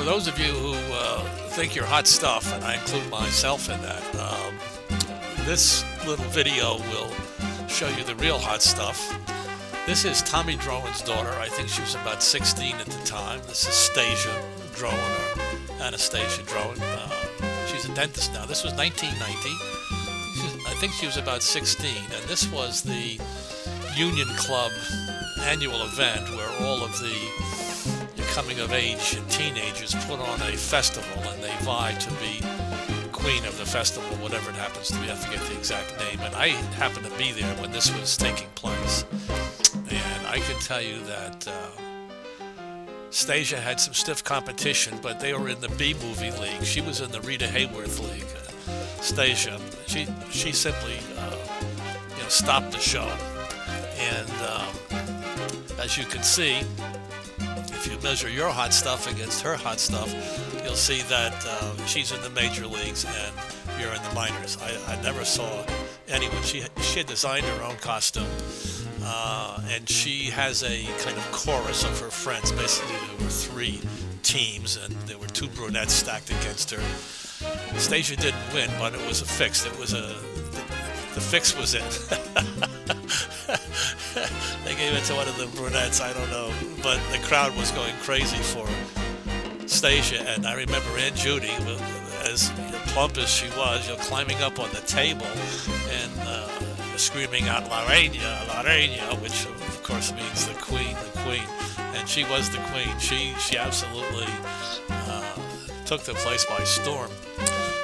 For those of you who think you're hot stuff, and I include myself in that, this little video will show you the real hot stuff. This is Tommy Drohan's daughter. I think she was about 16 at the time. This is Stasia Drohan, or Anastasia Drohan. She's a dentist now. This was 1990. I think she was about 16, and this was the Union Club annual event where all of the coming of age teenagers put on a festival, and they vie to be queen of the festival, whatever it happens to be. I forget the exact name, and I happened to be there when this was taking place, and I can tell you that Stasia had some stiff competition, but they were in the B-movie league. She was in the Rita Hayworth league. Stasia, she simply stopped the show, and as you can see, if you measure your hot stuff against her hot stuff, you'll see that she's in the major leagues and you're in the minors. I never saw anyone. She had designed her own costume, and she has a kind of chorus of her friends. Basically, there were 3 teams, and there were 2 brunettes stacked against her. Stasia didn't win, but it was a fix. It was the fix was it. They gave it to one of the brunettes, I don't know, but the crowd was going crazy for Stasia, and I remember Aunt Judy, as plump as she was, climbing up on the table and screaming out "La Reina, La Reina," which of course means the queen, and she was the queen. She absolutely took the place by storm.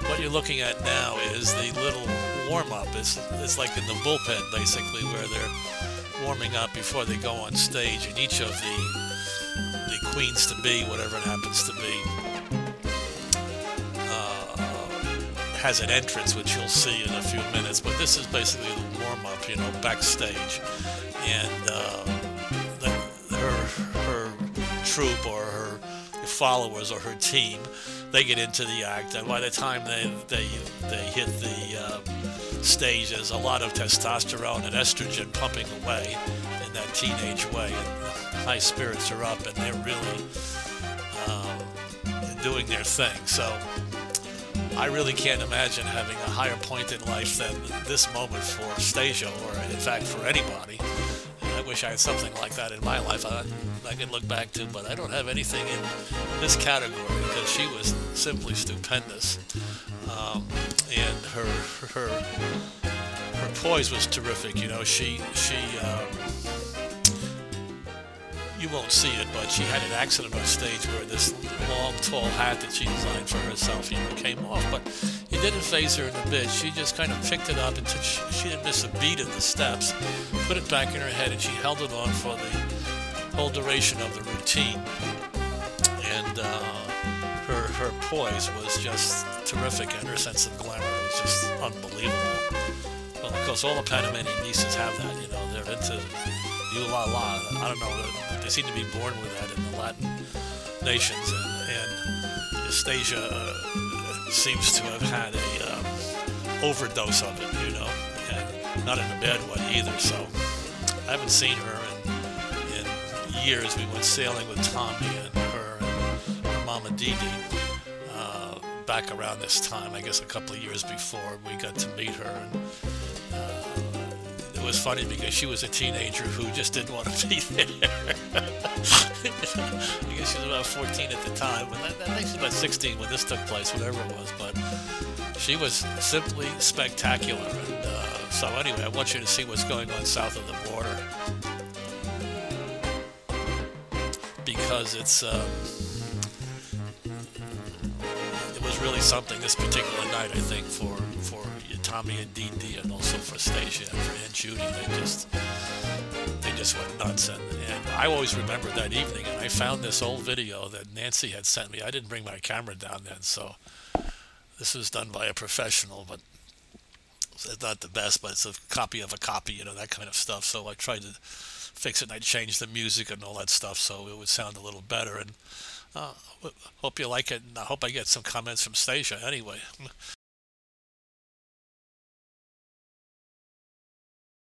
What you're looking at now is the little warm-up. It's like in the bullpen, basically, where they're warming up before they go on stage, and each of the queens-to-be, whatever it happens to be, has an entrance, which you'll see in a few minutes. But this is basically the warm-up, backstage, and her troupe or her followers or her team, they get into the act, and by the time they hit the stage, there's a lot of testosterone and estrogen pumping away in that teenage way, and high spirits are up, and they're really doing their thing. So I really can't imagine having a higher point in life than this moment for Stasia, or in fact for anybody. And I wish I had something like that in my life I can look back to, but I don't have anything in this category because she was simply stupendous. And her poise was terrific. You won't see it, but she had an accident on stage where this long, tall hat that she designed for herself, came off, but it didn't faze her in a bit. She just kind of picked it up until she didn't miss a beat in the steps, put it back in her head, and she held it on for the whole duration of the routine. And her poise was just terrific, and her sense of glamour was just unbelievable. Well, of course, all the Panamanian nieces have that, they're into you-la-la. I don't know, they seem to be born with that in the Latin nations, and Stasia seems to have had a overdose of it, and not in a bad way either. So I haven't seen her in years. We went sailing with Tommy and her Mama Dee Dee back around this time, I guess a couple of years before. We got to meet her, and it was funny because she was a teenager who just didn't want to be there. I guess she was about 14 at the time, but I think she was about 16 when this took place, whatever it was. But she was simply spectacular. And so anyway, I want you to see what's going on south of the border, because it was really something this particular night, I think, for Tommy and Dee Dee, and also for Stasia and for Aunt Judy. They just went nuts, and I always remember that evening, and I found this old video that Nancy had sent me. I didn't bring my camera down then, so this was done by a professional, but it's not the best, but it's a copy of a copy, that kind of stuff. So I tried to fix it, and I changed the music and all that stuff so it would sound a little better, and hope you like it, and I hope I get some comments from Stasia anyway.